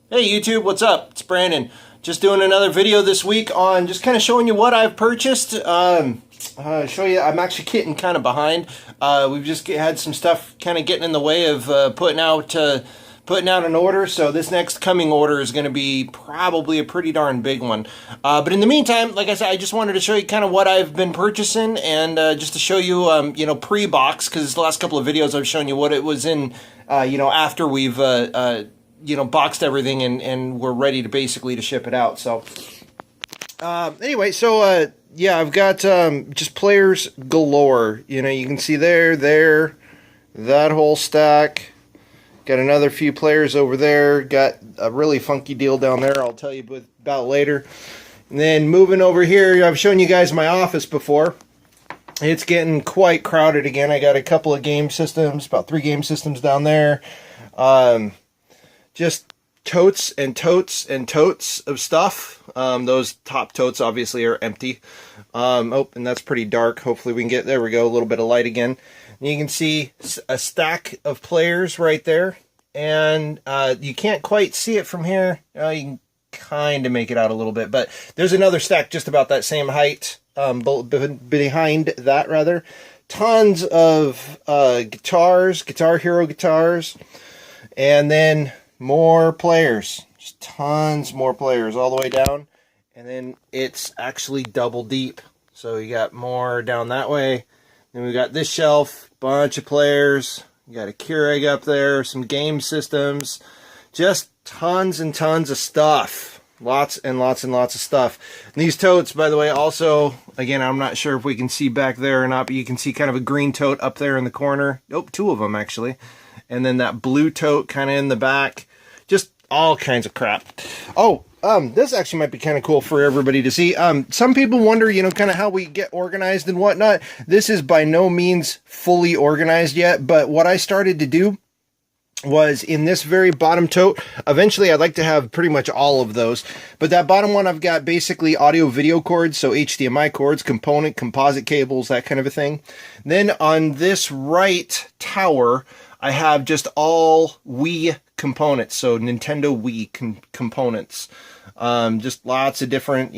Hey YouTube, what's up? It's Brandon. Just doing another video this week on just kind of showing you what I've purchased. Show you, I'm actually getting kind of behind. We've just had some stuff kind of getting in the way of putting out an order. So this next coming order is going to be probably a pretty darn big one. But in the meantime, like I said, I just wanted to show you kind of what I've been purchasing and just to show you, pre-box, because the last couple of videos I've shown you what it was in, after we've boxed everything and we're ready to basically to ship it out. So anyway, so yeah, I've got just players galore. You can see there, that whole stack. Got another few players over there. Got a really funky deal down there I'll tell you about later. And then moving over here, I've shown you guys my office before. It's getting quite crowded again. I got a couple of game systems, about 3 game systems down there. Just totes and totes and totes of stuff. Those top totes obviously are empty. Oh, and that's pretty dark. Hopefully we can get, there we go, a little bit of light again. And you can see a stack of players right there. And you can't quite see it from here. You can kind of make it out a little bit. But there's another stack just about that same height, behind that rather. Tons of guitars, Guitar Hero guitars. And then more players, just tons more players all the way down, and then it's actually double deep. So you got more down that way. Then we got this shelf, bunch of players. You got a Keurig up there, some game systems, just tons and tons of stuff. Lots and lots and lots of stuff. And these totes, by the way, also, again, I'm not sure if we can see back there or not, but you can see kind of a green tote up there in the corner. Nope, 2 of them actually. And then that blue tote kind of in the back. Just all kinds of crap. Oh, this actually might be kind of cool for everybody to see. Some people wonder, kind of how we get organized and whatnot. This is by no means fully organized yet, but what I started to do was in this very bottom tote. Eventually I'd like to have pretty much all of those, but that bottom one I've got basically audio video cords, so HDMI cords, composite cables, that kind of a thing. Then on this right tower I have just all Wii components, so Nintendo Wii components. Just lots of different,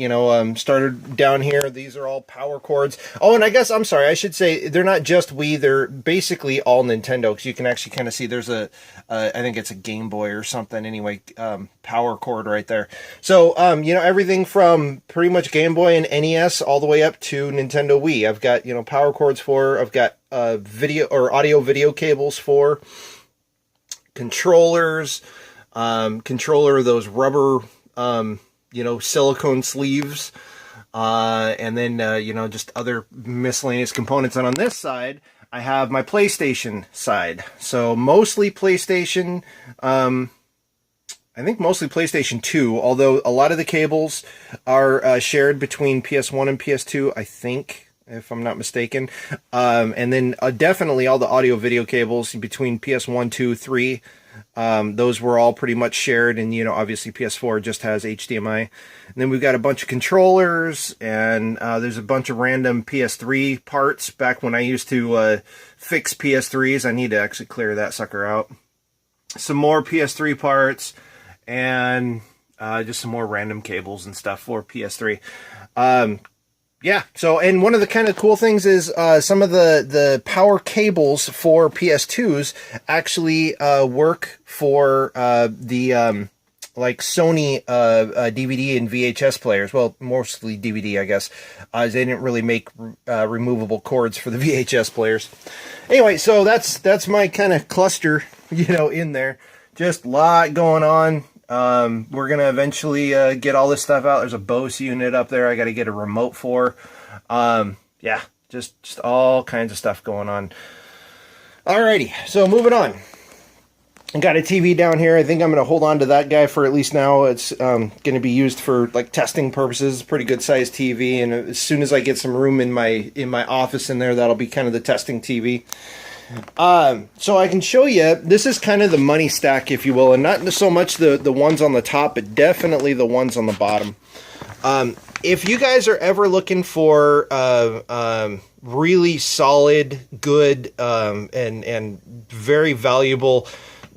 started down here. These are all power cords. Oh, and I guess, I'm sorry, I should say they're not just Wii, they're basically all Nintendo, because you can actually kind of see there's I think it's a Game Boy or something, anyway, power cord right there. So, everything from pretty much Game Boy and NES all the way up to Nintendo Wii. I've got, power cords I've got video or audio video cables for controllers, those rubber silicone sleeves, and then, just other miscellaneous components. And on this side, I have my PlayStation side. So mostly PlayStation, I think mostly PlayStation 2, although a lot of the cables are shared between PS1 and PS2, I think, if I'm not mistaken. And then definitely all the audio video cables between PS1, 2, 3. Those were all pretty much shared, and obviously PS4 just has HDMI. And then we've got a bunch of controllers, and there's a bunch of random PS3 parts. Back when I used to fix PS3s, I need to actually clear that sucker out. Some more PS3 parts, and just some more random cables and stuff for PS3. Yeah, so, and one of the kind of cool things is some of the power cables for PS2s actually work for the like Sony DVD and VHS players. Well, mostly DVD, I guess. They didn't really make removable cords for the VHS players. Anyway, so that's my kind of cluster, in there. Just a lot going on. We're going to eventually get all this stuff out. There's a Bose unit up there I got to get a remote for. Yeah, just all kinds of stuff going on. Alrighty, so moving on. I got a TV down here. I think I'm going to hold on to that guy for at least now. It's going to be used for like testing purposes. Pretty good sized TV, and as soon as I get some room in my office in there, that'll be kind of the testing TV. So I can show you, this is kind of the money stack, if you will, and not so much the ones on the top, but definitely the ones on the bottom. If you guys are ever looking for really solid, good, and very valuable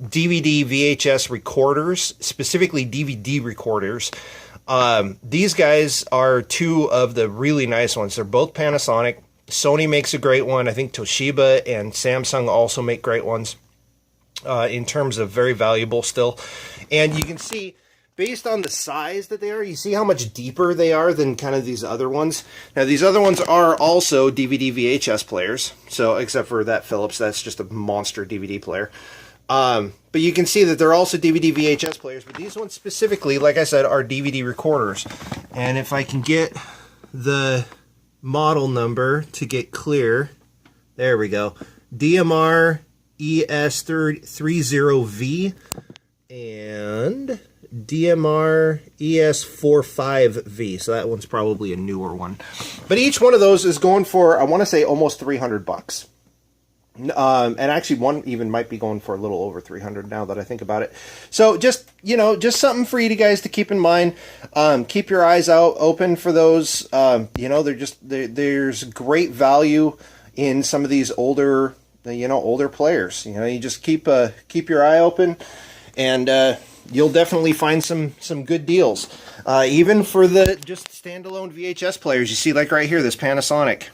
DVD VHS recorders, specifically DVD recorders. These guys are two of the really nice ones. They're both Panasonic. Sony makes a great one. I think Toshiba and Samsung also make great ones in terms of very valuable still. And you can see, based on the size that they are, you see how much deeper they are than kind of these other ones. Now, these other ones are also DVD VHS players. So, except for that Philips, that's just a monster DVD player. But you can see that they're also DVD VHS players. But these ones specifically, like I said, are DVD recorders. And if I can get the model number to get clear, there we go. DMR ES30V and DMR ES45V. So that one's probably a newer one. But each one of those is going for, I want to say, almost $300. And actually one even might be going for a little over 300 now that I think about it. So just, you know, just something for you guys to keep in mind. Keep your eyes out open for those. You know, there's great value in some of these older, older players. You know, you just keep your eye open, and you'll definitely find some good deals. Even for the just standalone VHS players, you see, like right here, this Panasonic.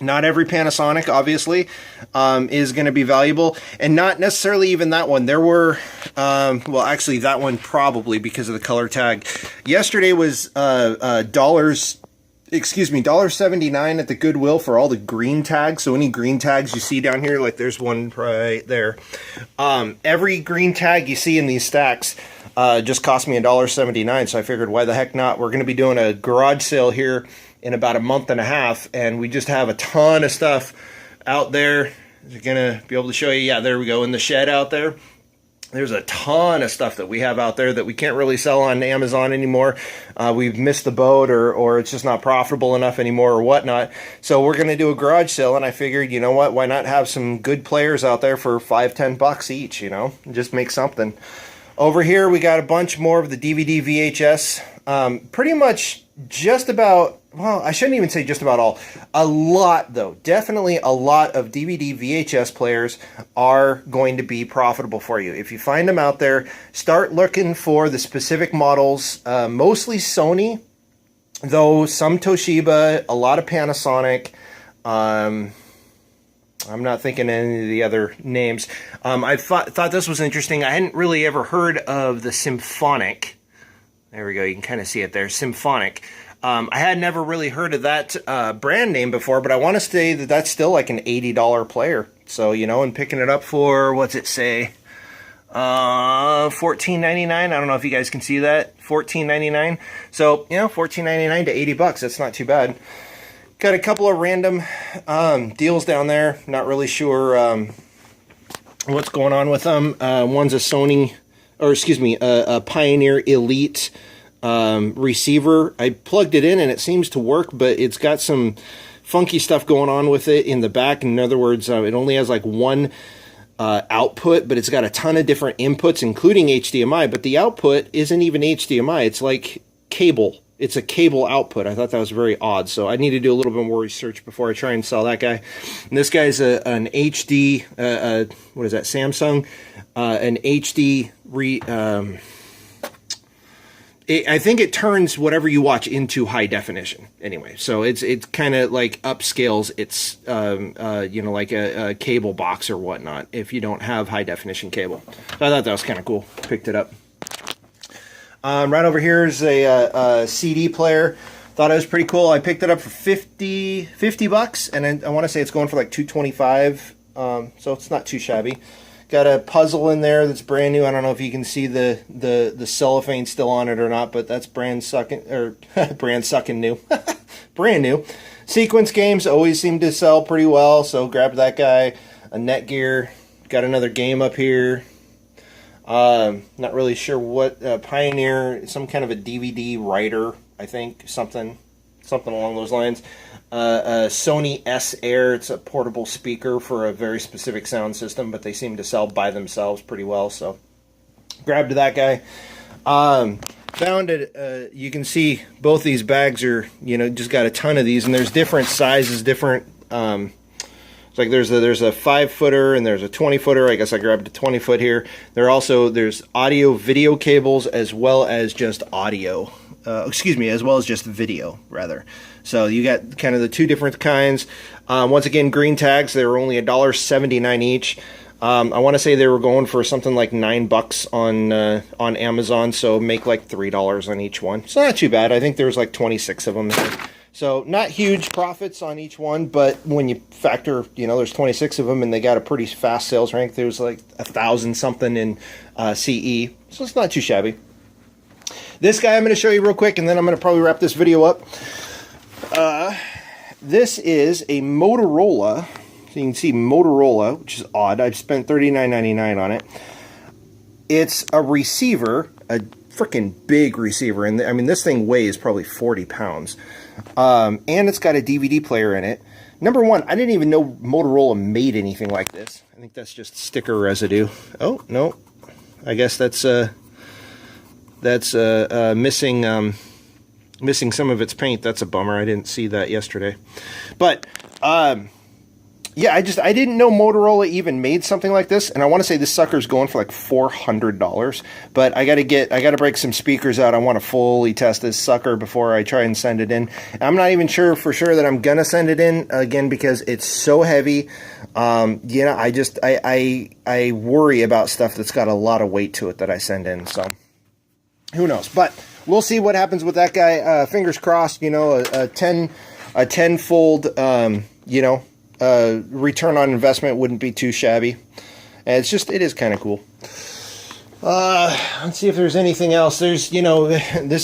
Not every Panasonic, obviously, is going to be valuable, and not necessarily even that one. There were, well, actually, that one probably because of the color tag. Yesterday was $1.79 at the Goodwill for all the green tags. So any green tags you see down here, like there's one right there. Every green tag you see in these stacks just cost me $1.79. So I figured, why the heck not? We're going to be doing a garage sale here in about a month and a half, and we just have a ton of stuff out there. We're gonna be able to show you. Yeah, there we go, in the shed out there. There's a ton of stuff that we have out there that we can't really sell on Amazon anymore. We've missed the boat, or it's just not profitable enough anymore, or whatnot. So we're gonna do a garage sale, and I figured, you know what, why not have some good players out there for $5-10 each, you know, just make something. Over here we got a bunch more of the DVD VHS. Pretty much just about, well, I shouldn't even say just about all. A lot, though. Definitely a lot of DVD VHS players are going to be profitable for you. If you find them out there, start looking for the specific models. Mostly Sony, though some Toshiba, a lot of Panasonic. I'm not thinking any of the other names. I thought this was interesting. I hadn't really ever heard of the Symphonic. There we go. You can kind of see it there. Symphonic. I had never really heard of that brand name before, but I want to say that that's still like an $80 player. So, you know, and picking it up for, what's it say? $14.99. I don't know if you guys can see that. $14.99. So, you know, $14.99 to $80. That's not too bad. Got a couple of random deals down there. Not really sure what's going on with them. One's a Sony, or excuse me, a Pioneer Elite receiver. I plugged it in and it seems to work, but it's got some funky stuff going on with it in the back. In other words, it only has like one output, but it's got a ton of different inputs, including HDMI. But the output isn't even HDMI. It's like cable. It's a cable output. I thought that was very odd, so I need to do a little bit more research before I try and sell that guy. And this guy's an HD, what is that, Samsung? An HD, I think it turns whatever you watch into high definition, anyway. So it's kind of like upscales its, you know, like a cable box or whatnot, if you don't have high definition cable. So I thought that was kind of cool. Picked it up. Right over here is a CD player. Thought it was pretty cool. I picked it up for $50, and I want to say it's going for like $225. So it's not too shabby. Got a puzzle in there that's brand new. I don't know if you can see the cellophane still on it or not, but that's brand sucking new. Brand new. Sequence games always seem to sell pretty well, so grabbed that guy. A Netgear. Got another game up here. Not really sure what, Pioneer, some kind of a DVD writer, I think, something along those lines. A Sony S Air, it's a portable speaker for a very specific sound system, but they seem to sell by themselves pretty well, so grabbed that guy. Found it, you can see both these bags are, you know, just got a ton of these, and there's different sizes, different It's like there's a 5-footer and there's a 20-footer. I guess I grabbed a 20-foot here. There's audio video cables as well as just audio. As well as just video, rather. So you got kind of the two different kinds. Once again, green tags, they were only $1.79 each. I want to say they were going for something like $9 on Amazon, so make like $3 on each one. So not too bad. I think there was like 26 of them. So not huge profits on each one, but when you factor, there's 26 of them and they got a pretty fast sales rank. There was like 1,000 something in CE, so it's not too shabby. This guy I'm going to show you real quick, and then I'm going to probably wrap this video up. This is a Motorola. So you can see Motorola, which is odd. I've spent $39.99 on it. It's a receiver, a freaking big receiver. And I mean, this thing weighs probably 40 pounds. And it's got a DVD player in it. Number one, I didn't even know Motorola made anything like this. I think that's just sticker residue. Oh, no. I guess that's missing some of its paint. That's a bummer. I didn't see that yesterday. But, yeah, I didn't know Motorola even made something like this, and I want to say this sucker's going for like $400. But I gotta break some speakers out. I want to fully test this sucker before I try and send it in. I'm not even sure for sure that I'm gonna send it in again because it's so heavy. I worry about stuff that's got a lot of weight to it that I send in. So who knows? But we'll see what happens with that guy. Fingers crossed. A 10-fold. Return on investment wouldn't be too shabby. And it is kind of cool. Let's see if there's anything else. This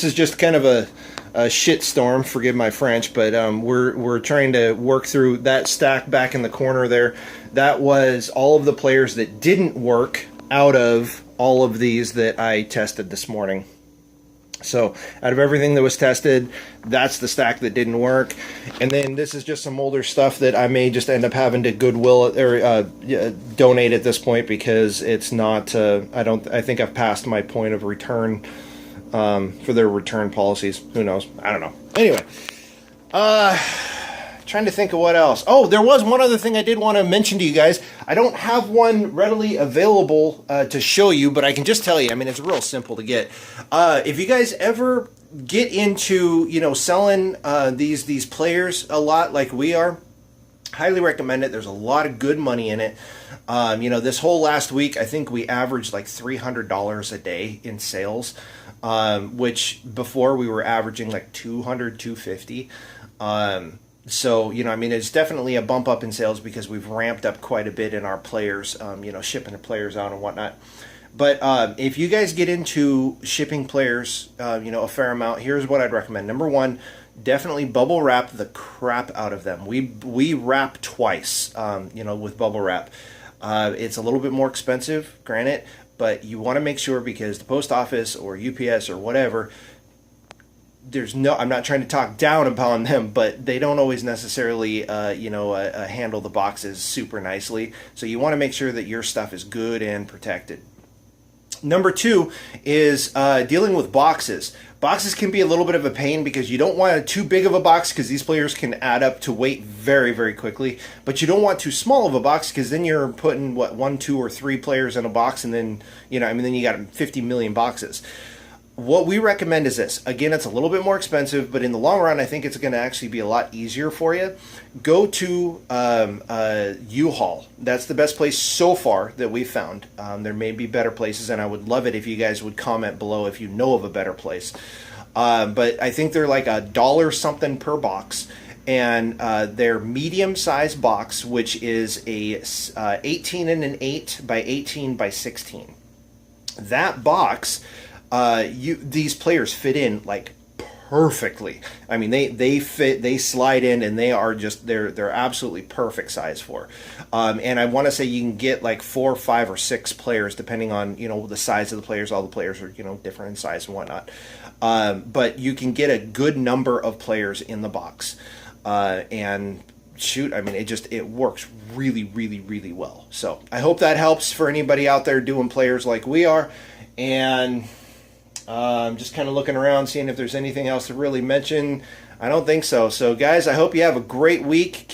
is just kind of a shit storm, forgive my French, but we're trying to work through that stack back in the corner there. That was all of the players that didn't work out of all of these that I tested this morning. So out of everything that was tested, that's the stack that didn't work. And then this is just some older stuff that I may just end up having to Goodwill or donate at this point because it's not. I think I've passed my point of return for their return policies. Who knows? I don't know. Anyway, trying to think of what else. Oh, there was one other thing I did want to mention to you guys. I don't have one readily available to show you, but I can just tell you, I mean, it's real simple to get. If you guys ever get into, selling these players a lot like we are, highly recommend it. There's a lot of good money in it. This whole last week, I think we averaged like $300 a day in sales, which before we were averaging like $200, $250. So, it's definitely a bump up in sales because we've ramped up quite a bit in our players, shipping the players out and whatnot. But if you guys get into shipping players, a fair amount, here's what I'd recommend. Number one, definitely bubble wrap the crap out of them. We wrap twice, with bubble wrap. It's a little bit more expensive, granted, but you want to make sure because the post office or UPS or whatever, I'm not trying to talk down upon them, but they don't always necessarily, handle the boxes super nicely. So you want to make sure that your stuff is good and protected. Number two is dealing with boxes. Boxes can be a little bit of a pain because you don't want too big of a box because these players can add up to weight very, very quickly. But you don't want too small of a box because then you're putting, 1, 2, or 3 players in a box and then, then you got 50 million boxes. What we recommend is this. Again, it's a little bit more expensive, but in the long run, I think it's going to actually be a lot easier for you. Go to U-Haul. That's the best place so far that we've found. There may be better places, and I would love it if you guys would comment below if you know of a better place. But I think they're like $1 something per box. And their medium-sized box, which is a 18 and an 8 by 18 by 16. That box... these players fit in like perfectly. I mean, they slide in, and they are just they're absolutely perfect size for. And I want to say you can get like 4, 5, or 6 players depending on the size of the players. All the players are different in size and whatnot. But you can get a good number of players in the box, and shoot, I mean, it works really, really, really well. So I hope that helps for anybody out there doing players like we are, and. I'm just kind of looking around, seeing if there's anything else to really mention. I don't think so. So, guys, I hope you have a great week.